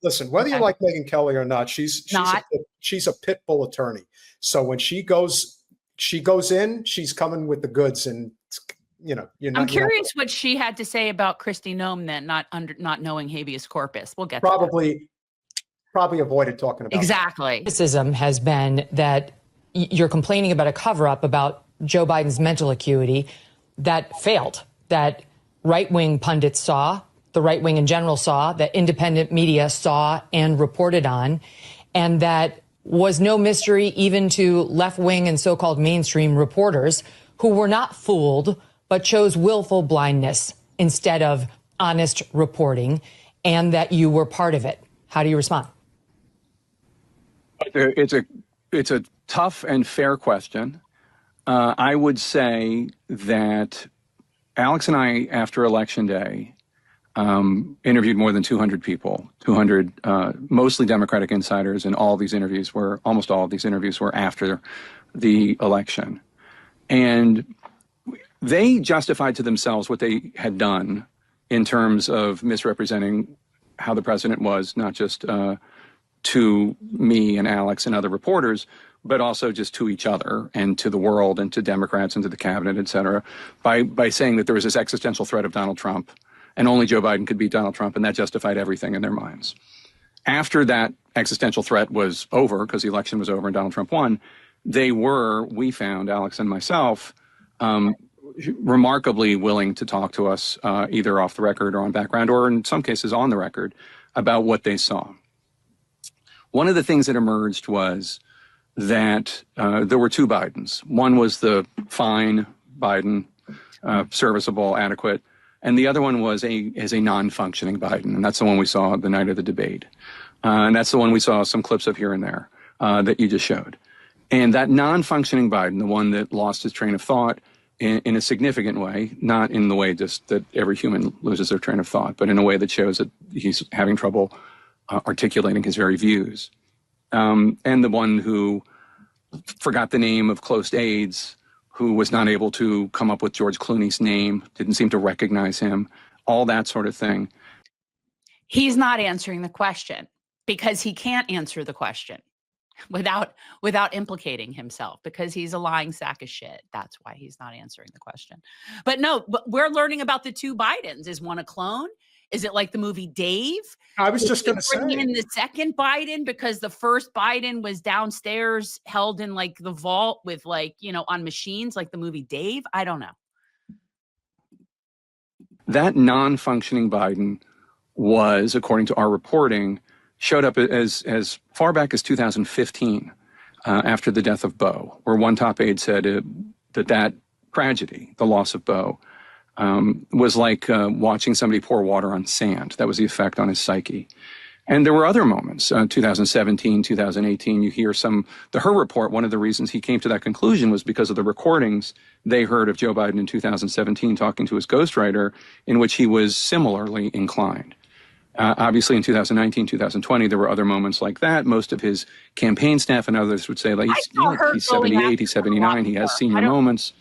listen, whether you like Megyn Kelly or not, she's a pit bull attorney. So when she goes in, she's coming with the goods, and I'm curious what she had to say about Kristi Noem then, not knowing habeas corpus. We'll get probably avoided talking about exactly. Criticism has been that you're complaining about a cover-up about Joe Biden's mental acuity that failed, that right-wing pundits saw, the right wing in general saw, that independent media saw and reported on, and that was no mystery even to left-wing and so-called mainstream reporters who were not fooled but chose willful blindness instead of honest reporting, and that you were part of it. How do you respond? It's a tough and fair question. I would say that Alex and I, after Election Day, interviewed more than 200 people, 200 mostly Democratic insiders, and almost all of these interviews were after the election. And they justified to themselves what they had done in terms of misrepresenting how the president was, not just to me and Alex and other reporters, but also just to each other and to the world and to Democrats and to the cabinet, et cetera, by saying that there was this existential threat of Donald Trump and only Joe Biden could beat Donald Trump, and that justified everything in their minds. After that existential threat was over, because the election was over and Donald Trump won, we found, Alex and myself, remarkably willing to talk to us either off the record or on background, or in some cases on the record, about what they saw. One of the things that emerged was that there were two Bidens. One was the fine Biden, serviceable, adequate, and the other one was a non-functioning Biden, and that's the one we saw the night of the debate. And that's the one we saw some clips of here and there that you just showed. And that non-functioning Biden, the one that lost his train of thought in a significant way, not in the way just that every human loses their train of thought, but in a way that shows that he's having trouble articulating his very views. And the one who forgot the name of close aides, who was not able to come up with George Clooney's name, didn't seem to recognize him, all that sort of thing. He's not answering the question because he can't answer the question without implicating himself, because he's a lying sack of shit. That's why he's not answering the question. But we're learning about the two Bidens. Is one a clone? Is it like the movie Dave? I was just going to say. In the second Biden, because the first Biden was downstairs held in like the vault with on machines, like the movie Dave. I don't know. That non-functioning Biden was, according to our reporting, showed up as far back as 2015, after the death of Beau, where one top aide said that tragedy, the loss of Beau, was like watching somebody pour water on sand. That was the effect on his psyche. And there were other moments, 2017, 2018, you hear her report, one of the reasons he came to that conclusion was because of the recordings they heard of Joe Biden in 2017 talking to his ghostwriter, in which he was similarly inclined. Obviously, in 2019, 2020, there were other moments like that. Most of his campaign staff and others would say, like, he's 78, he's 79, he has senior moments.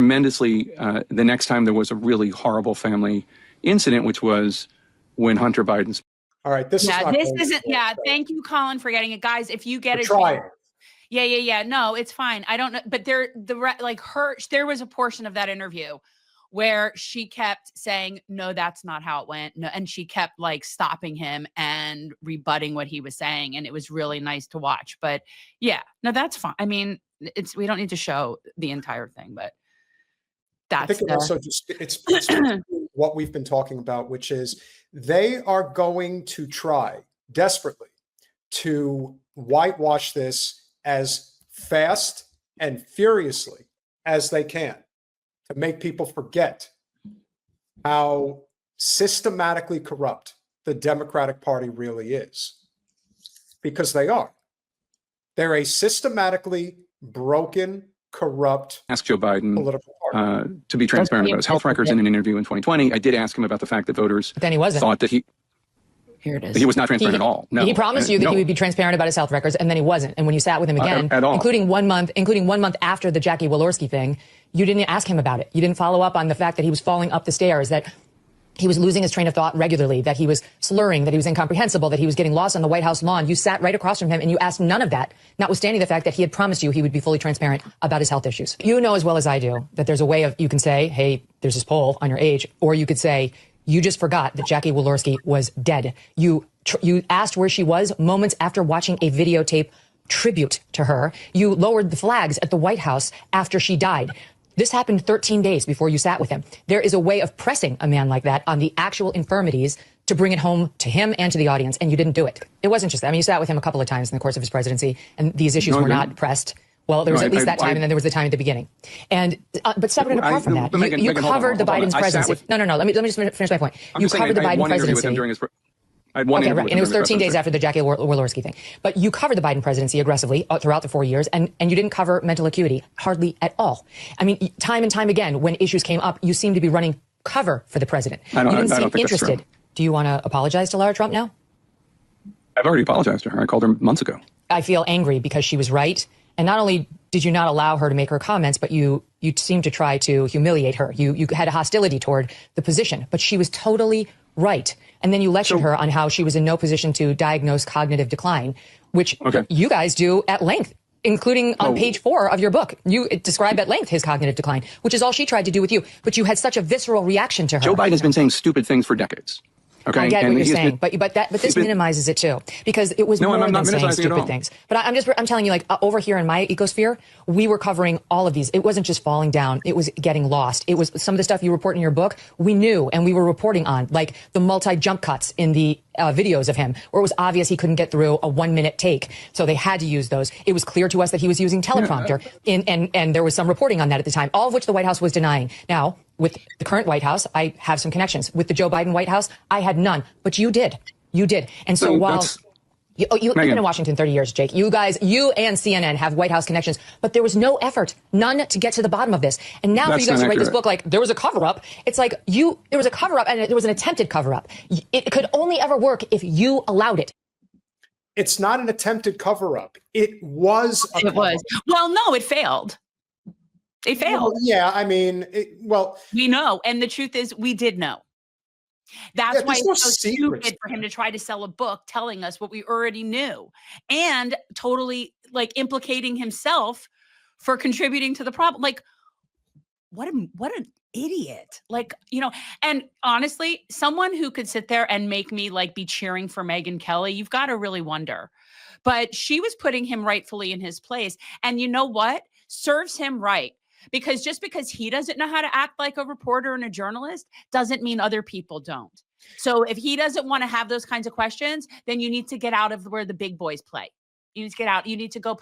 Tremendously, the next time there was a really horrible family incident, which was when Hunter Biden's. All right, this isn't. Yeah, thank you, Colin, for getting it, guys. If you get it, try it. Yeah. No, it's fine. I don't know, but there was a portion of that interview where she kept saying, no, that's not how it went. No, and she kept stopping him and rebutting what he was saying. And it was really nice to watch. But yeah, no, that's fine. I mean, we don't need to show the entire thing, but that's I think it also it's what we've been talking about, which is they are going to try desperately to whitewash this as fast and furiously as they can, to make people forget how systematically corrupt the Democratic Party really is. Because they are. They're a systematically broken, corrupt Ask Joe Biden political party. to be transparent about his health records in an interview in 2020. I did ask him about the fact that voters thought that Here it is. He was not transparent at all. No. He promised you that he would be transparent about his health records, and then he wasn't. And when you sat with him again, including 1 month after the Jackie Walorski thing, you didn't ask him about it. You didn't follow up on the fact that he was falling up the stairs, that he was losing his train of thought regularly, that he was slurring, that he was incomprehensible, that he was getting lost on the White House lawn. You sat right across from him and you asked none of that, notwithstanding the fact that he had promised you he would be fully transparent about his health issues. You know as well as I do that there's a way of, you can say, hey, there's this poll on your age, or you could say, you just forgot that Jackie Walorski was dead. You asked where she was moments after watching a videotape tribute to her. You lowered the flags at the White House after she died. This happened 13 days before you sat with him. There is a way of pressing a man like that on the actual infirmities to bring it home to him and to the audience, and you didn't do it. It wasn't just that. I mean, you sat with him a couple of times in the course of his presidency, and these issues were not pressed. Well, there was at least that time, and then there was the time at the beginning. And but separate and apart from that, you covered the Biden's presidency. No. Let me just finish my point. You covered the Biden presidency. I had one okay, right. And it was 13 days after the Jackie Walorski thing. But you covered the Biden presidency aggressively throughout the 4 years, and you didn't cover mental acuity hardly at all. I mean, time and time again, when issues came up, you seemed to be running cover for the president. You didn't seem interested. Do you want to apologize to Lara Trump now? I've already apologized to her. I called her months ago. I feel angry because she was right. And not only did you not allow her to make her comments, but you seemed to try to humiliate her. You had a hostility toward the position, but she was totally right. And then you lectured her on how she was in no position to diagnose cognitive decline, which you guys do at length, including on page 4 of your book. You describe at length his cognitive decline, which is all she tried to do with you. But you had such a visceral reaction to her. Joe Biden has been saying stupid things for decades. Okay, I get what you're saying, but this minimizes it too, because it was more than saying stupid things. But I'm telling you, like over here in my ecosphere, we were covering all of these. It wasn't just falling down; it was getting lost. It was some of the stuff you report in your book. We knew, and we were reporting on, like the multi-jump cuts in the videos of him, where it was obvious he couldn't get through a 1-minute take, so they had to use those. It was clear to us that he was using teleprompter, and there was some reporting on that at the time, all of which the White House was denying. Now, with the current White House, I have some connections. With the Joe Biden White House, I had none, but you did. You did. And so while you've been in Washington 30 years, Jake, you guys, you and CNN have White House connections, but there was no effort, none to get to the bottom of this. And now for you guys to write this book, like there was a cover up. It's like there was a cover up and there was an attempted cover up. It could only ever work if you allowed it. It's not an attempted cover up. It was. Well, no, it failed. It failed. Well, yeah, I mean, we know. And the truth is we did know. That's why it's so stupid for him to try to sell a book telling us what we already knew and totally like implicating himself for contributing to the problem. Like, what an idiot. Like, and honestly, someone who could sit there and make me like be cheering for Megyn Kelly, you've got to really wonder. But she was putting him rightfully in his place. And you know what? Serves him right. Because just because he doesn't know how to act like a reporter and a journalist doesn't mean other people don't. So if he doesn't want to have those kinds of questions, then you need to get out of where the big boys play. You need to get out. You need to go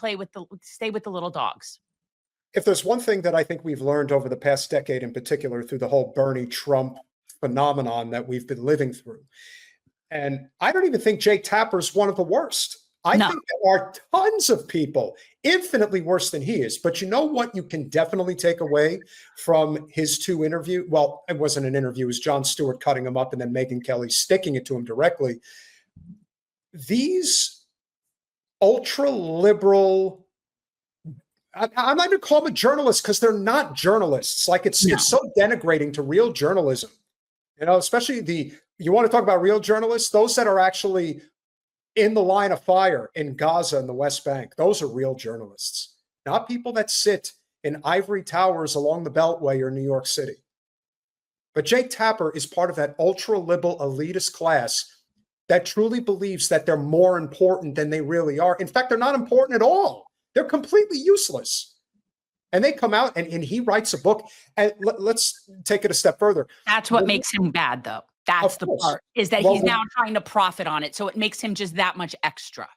stay with the little dogs. If there's one thing that I think we've learned over the past decade in particular through the whole Bernie Trump phenomenon that we've been living through, and I don't even think Jake Tapper's one of the worst. I think there are tons of people infinitely worse than he is. But you know what you can definitely take away from his 2 interviews? Well, it wasn't an interview. It was Jon Stewart cutting him up and then Megyn Kelly sticking it to him directly. These ultra-liberal, I'm not going to call them journalists because they're not journalists. Like it's so denigrating to real journalism. Especially you want to talk about real journalists, those that are actually in the line of fire in Gaza and the West Bank. Those are real journalists, not people that sit in ivory towers along the Beltway or New York City. But Jake Tapper is part of that ultra-liberal elitist class that truly believes that they're more important than they really are. In fact, they're not important at all. They're completely useless. And they come out and he writes a book. And let's take it a step further. That's what makes him bad, though. That's the part, is that he's now trying to profit on it. So it makes him just that much extra.